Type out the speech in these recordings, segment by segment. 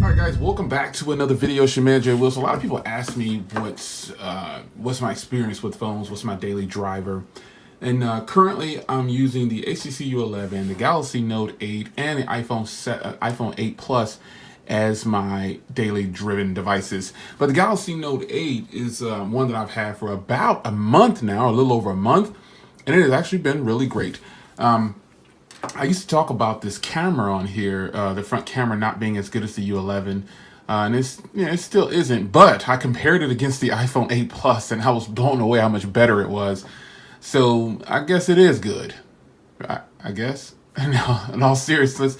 All right, guys, welcome back to another video. It's your man, Jay Wilson. A lot of people ask me what's my experience with phones, what's my daily driver. And currently, I'm using the HTC U11, the Galaxy Note 8, and the iPhone 8 Plus as my daily driven devices. But the Galaxy Note 8 is one that I've had for about a month now, a little over a month, and it has actually been really great. I used to talk about this camera on here, the front camera not being as good as the U11, and it still isn't. But I compared it against the iPhone 8 Plus, and I was blown away how much better it was. So I guess it is good. I guess. No, in all seriousness,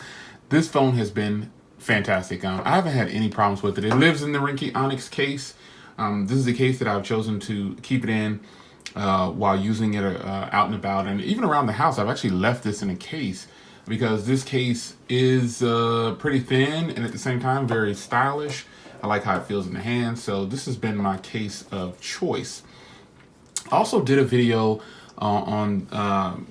this phone has been fantastic. I haven't had any problems with it. It lives in the Rinky Onyx case. This is the case that I've chosen to keep it in while using it out and about, and even around the house. I've actually left this in a case because this case is pretty thin and at the same time very stylish. I like how it feels in the hand, so this has been my case of choice. I also did a video on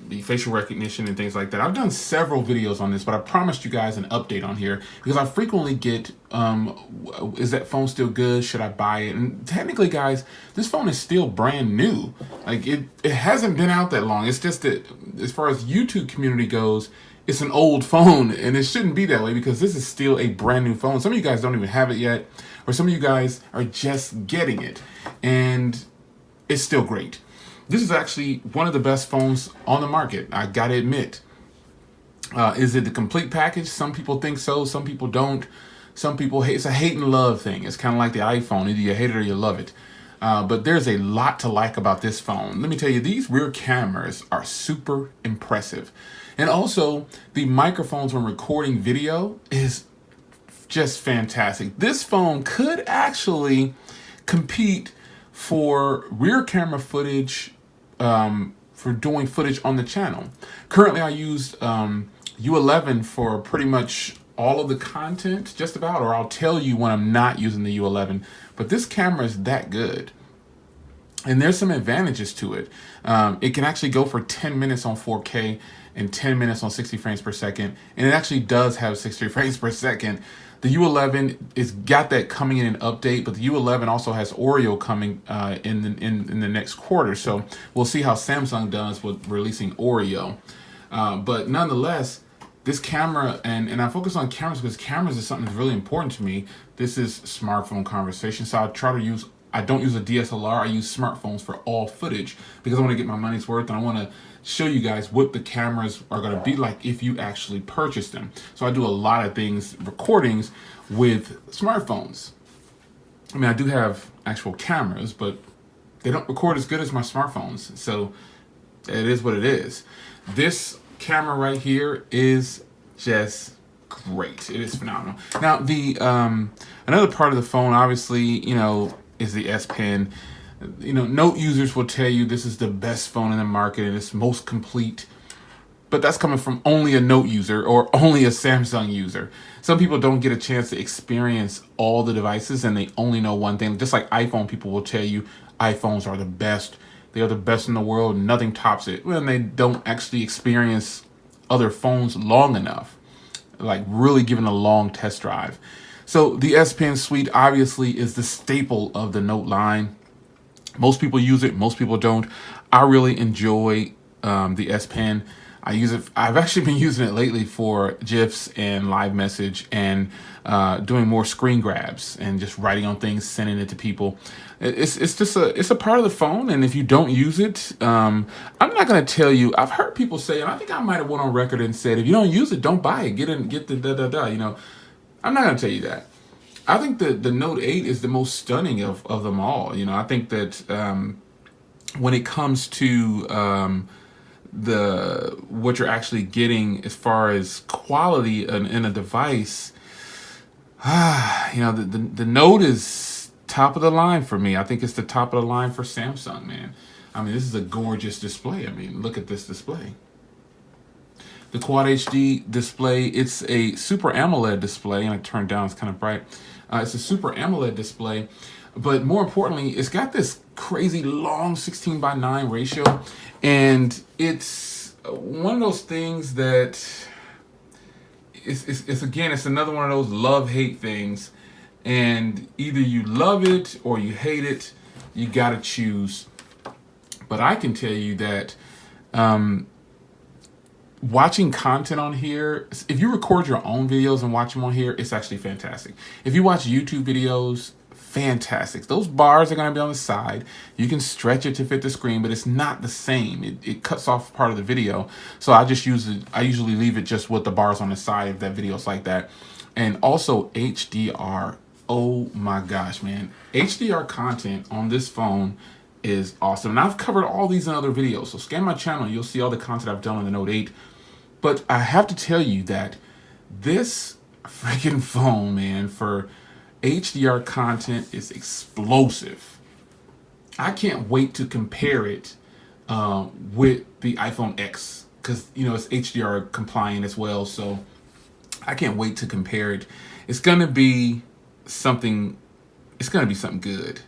the facial recognition and things like that. I've done several videos on this, but I promised you guys an update on here because I frequently get, is that phone still good? Should I buy it? And technically, guys, this phone is still brand new. Like it hasn't been out that long. It's just that as far as YouTube community goes, it's an old phone, and it shouldn't be that way because this is still a brand new phone. Some of you guys don't even have it yet, or some of you guys are just getting it, and it's still great. This is actually one of the best phones on the market, I gotta admit. Is it the complete package? Some people think so, some people don't. Some people hate. It's a hate and love thing. It's kind of like the iPhone. Either you hate it or you love it. But there's a lot to like about this phone. Let me tell you, these rear cameras are super impressive. And also, the microphones when recording video is just fantastic. This phone could actually compete for rear camera footage, for doing footage on the channel. Currently, I used U11 for pretty much all of the content, just about, or I'll tell you when I'm not using the U11. But this camera is that good. And there's some advantages to it. It can actually go for 10 minutes on 4K and 10 minutes on 60 frames per second. And it actually does have 60 frames per second. The U11 is got that coming in an update, but the U11 also has Oreo coming in the next quarter. So we'll see how Samsung does with releasing Oreo. But nonetheless, this camera, and I focus on cameras because cameras is something that's really important to me. This is smartphone conversation, so I don't use a DSLR. I use smartphones for all footage because I want to get my money's worth, and I want to show you guys what the cameras are going to be like if you actually purchase them. So I do a lot of recordings with smartphones. I mean, I do have actual cameras, but they don't record as good as my smartphones. So it is what it is. This camera right here is just great. It is phenomenal. Now, the another part of the phone, obviously, is the S Pen. Note users will tell you this is the best phone in the market and it's most complete. But that's coming from only a Note user or only a Samsung user. Some people don't get a chance to experience all the devices and they only know one thing. Just like iPhone, people will tell you iPhones are the best. They are the best in the world. Nothing tops it. When they don't actually experience other phones long enough, like really giving a long test drive. So the S Pen suite obviously is the staple of the Note line. Most people use it, most people don't. I really enjoy the S Pen. I use it. I've actually been using it lately for GIFs and live message and doing more screen grabs and just writing on things, sending it to people. It's just a part of the phone, and if you don't use it, I'm not gonna tell you. I've heard people say, and I think I might have went on record and said, if you don't use it, don't buy it. Get the da. I'm not gonna tell you that. I think the Note 8 is the most stunning of them all. I think that when it comes to what you're actually getting as far as quality in a device, the Note is top of the line for me. I think it's the top of the line for Samsung, man. I mean, this is a gorgeous display. I mean, look at this display. The Quad HD display, it's a Super AMOLED display, and I turned down, it's kind of bright. It's a Super AMOLED display, but more importantly, it's got this crazy long 16:9 ratio, and it's one of those things that it's again, it's another one of those love-hate things, and either you love it or you hate it. You got to choose. But I can tell you that watching content on here, if you record your own videos and watch them on here, it's actually fantastic. If you watch YouTube videos, fantastic. Those bars are going to be on the side. You can stretch it to fit the screen, but it's not the same. It cuts off part of the video. So I just use it. I usually leave it just with the bars on the side if that video's like that. And also HDR. Oh my gosh, man. HDR content on this phone is awesome. And I've covered all these in other videos. So scan my channel. You'll see all the content I've done on the Note 8. But I have to tell you that this freaking phone, man, for HDR content is explosive. I can't wait to compare it with the iPhone X because, you know, it's HDR compliant as well. So I can't wait to compare it. It's going to be something good.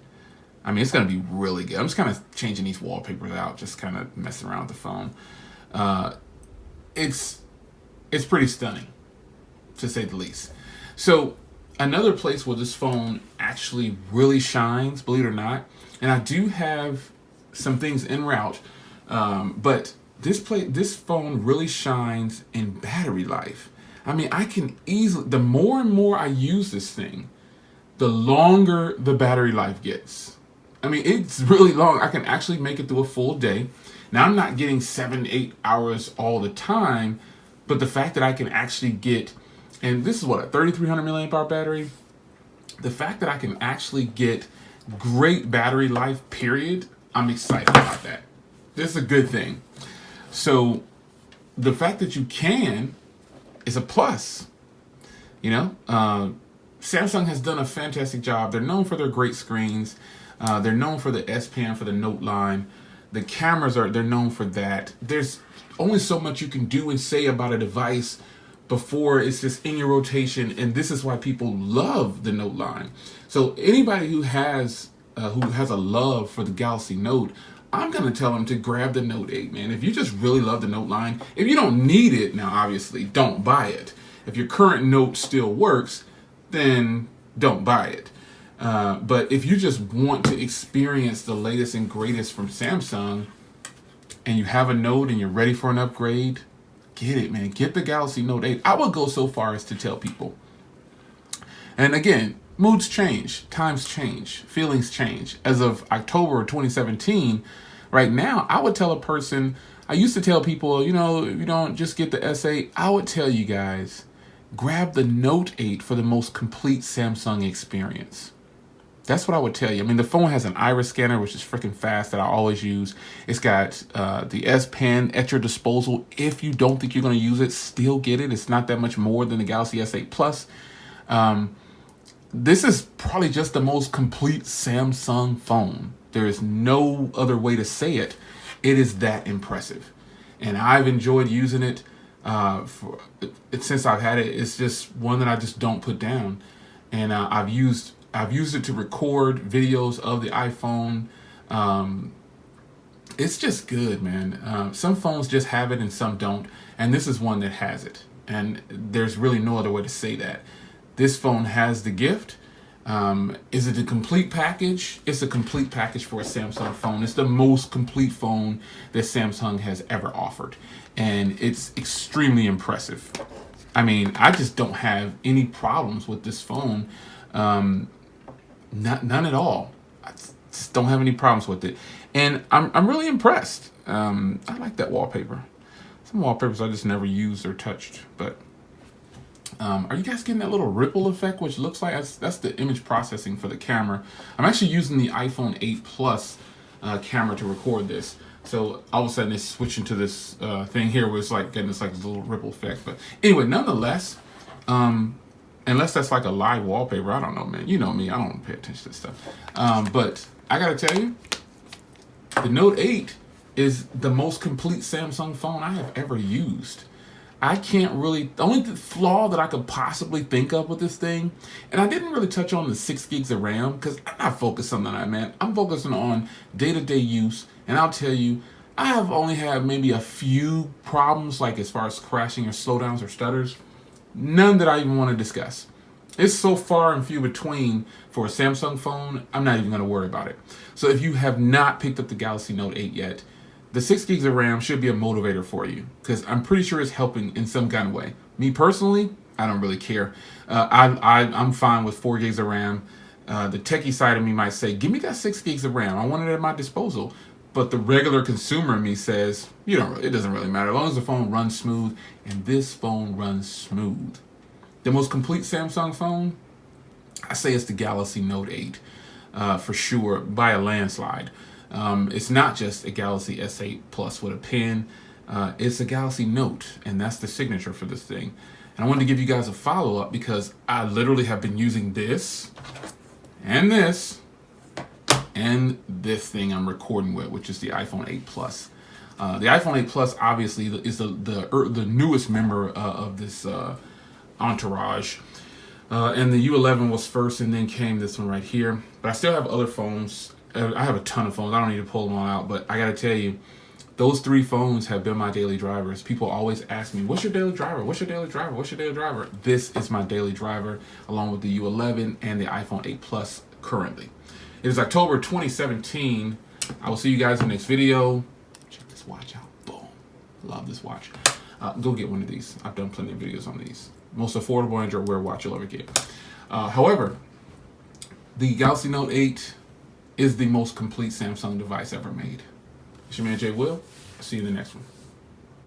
I mean, it's going to be really good. I'm just kind of changing these wallpapers out, just kind of messing around with the phone. It's pretty stunning, to say the least. So another place where this phone actually really shines, believe it or not, and I do have some things en route, but this phone really shines in battery life. I mean, I can easily, the more and more I use this thing, the longer the battery life gets. I mean, it's really long. I can actually make it through a full day. Now, I'm not getting 7-8 hours all the time, but the fact that I can actually get, and this is what, a 3,300 milliamp hour battery? The fact that I can actually get great battery life, period, I'm excited about that. This is a good thing. So the fact that you can is a plus. You know, Samsung has done a fantastic job. They're known for their great screens. They're known for the S Pen, for the Note line. The cameras they're known for that. There's only so much you can do and say about a device before it's just in your rotation, and this is why people love the Note line. So anybody who has a love for the Galaxy Note, I'm gonna tell them to grab the Note 8, man. If you just really love the Note line, if you don't need it now, obviously don't buy it. If your current Note still works, then don't buy it. But if you just want to experience the latest and greatest from Samsung, and you have a Note and you're ready for an upgrade, get it, man. Get the Galaxy Note 8. I would go so far as to tell people. And again, moods change, times change, feelings change. As of October 2017, right now, I would tell a person, I used to tell people, you know, if you don't just get the S8, I would tell you guys, grab the Note 8 for the most complete Samsung experience. That's what I would tell you. I mean, the phone has an iris scanner, which is freaking fast, that I always use. It's got the S Pen at your disposal. If you don't think you're going to use it, still get it. It's not that much more than the Galaxy S8 Plus. This is probably just the most complete Samsung phone. There is no other way to say it. It is that impressive. And I've enjoyed using it since I've had it. It's just one that I just don't put down. And I've used it to record videos of the iPhone. It's just good, man. Some phones just have it and some don't. And this is one that has it. And there's really no other way to say that. This phone has the gift. Is it a complete package? It's a complete package for a Samsung phone. It's the most complete phone that Samsung has ever offered. And it's extremely impressive. I mean, I just don't have any problems with this phone. None at all. I just don't have any problems with it. And I'm really impressed. I like that wallpaper. Some wallpapers I just never used or touched. But are you guys getting that little ripple effect, which looks like that's the image processing for the camera? I'm actually using the iPhone 8 Plus camera to record this. So all of a sudden it's switching to this thing here where it's like getting this like little ripple effect. But anyway, nonetheless, unless that's like a live wallpaper, I don't know, man. You know me, I don't pay attention to this stuff. But I gotta tell you, the Note 8 is the most complete Samsung phone I have ever used. I can't really, the only flaw that I could possibly think of with this thing, and I didn't really touch on the 6 gigs of RAM because I'm not focused on that, man. I'm focusing on day-to-day use, and I'll tell you, I have only had maybe a few problems, like as far as crashing or slowdowns or stutters. None that I even want to discuss. It's so far and few between for a Samsung phone, I'm not even going to worry about it. So if you have not picked up the Galaxy Note 8 yet, the 6 gigs of RAM should be a motivator for you, because I'm pretty sure it's helping in some kind of way. Me personally, I don't really care. I'm fine with 4 gigs of RAM. The techie side of me might say, give me that 6 gigs of RAM. I want it at my disposal. But the regular consumer in me says, it doesn't really matter as long as the phone runs smooth, and this phone runs smooth. The most complete Samsung phone, I say it's the Galaxy Note 8, for sure, by a landslide. It's not just a Galaxy S8 Plus with a pen. It's a Galaxy Note, and that's the signature for this thing. And I wanted to give you guys a follow-up because I literally have been using this and this and this thing I'm recording with, which is the iPhone 8 Plus. The iPhone 8 Plus obviously is the newest member of this entourage. And the U11 was first, and then came this one right here. But I still have other phones. I have a ton of phones. I don't need to pull them all out, but I gotta tell you, those 3 phones have been my daily drivers. People always ask me, what's your daily driver? What's your daily driver? What's your daily driver? This is my daily driver, along with the U11 and the iPhone 8 Plus currently. It is October 2017. I will see you guys in the next video. Check this watch out. Boom. Love this watch. Go get one of these. I've done plenty of videos on these. Most affordable Android Wear watch you'll ever get. However, the Galaxy Note 8 is the most complete Samsung device ever made. It's your man Jay Will. See you in the next one.